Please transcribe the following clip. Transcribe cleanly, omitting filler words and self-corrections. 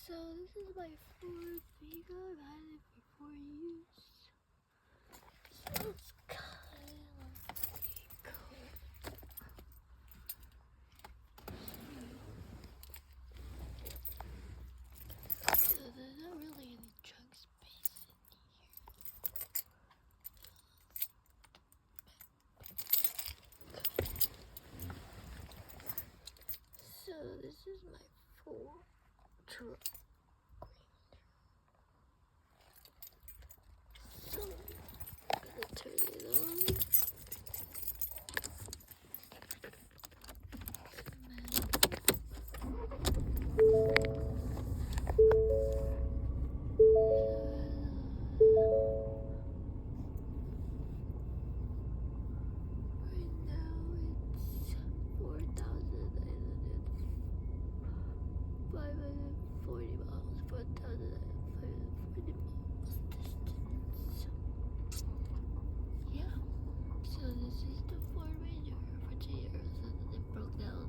So this is my fourth week I've had it for 4 years. So it's kind of cool. So there's not really any trunk space in here. So this is my full truck. So I'm gonna turn it on. Right now it's 4,540 miles, 4,540 miles distance. Yeah. So this is the Ford Ranger for 2 years, and then it broke down.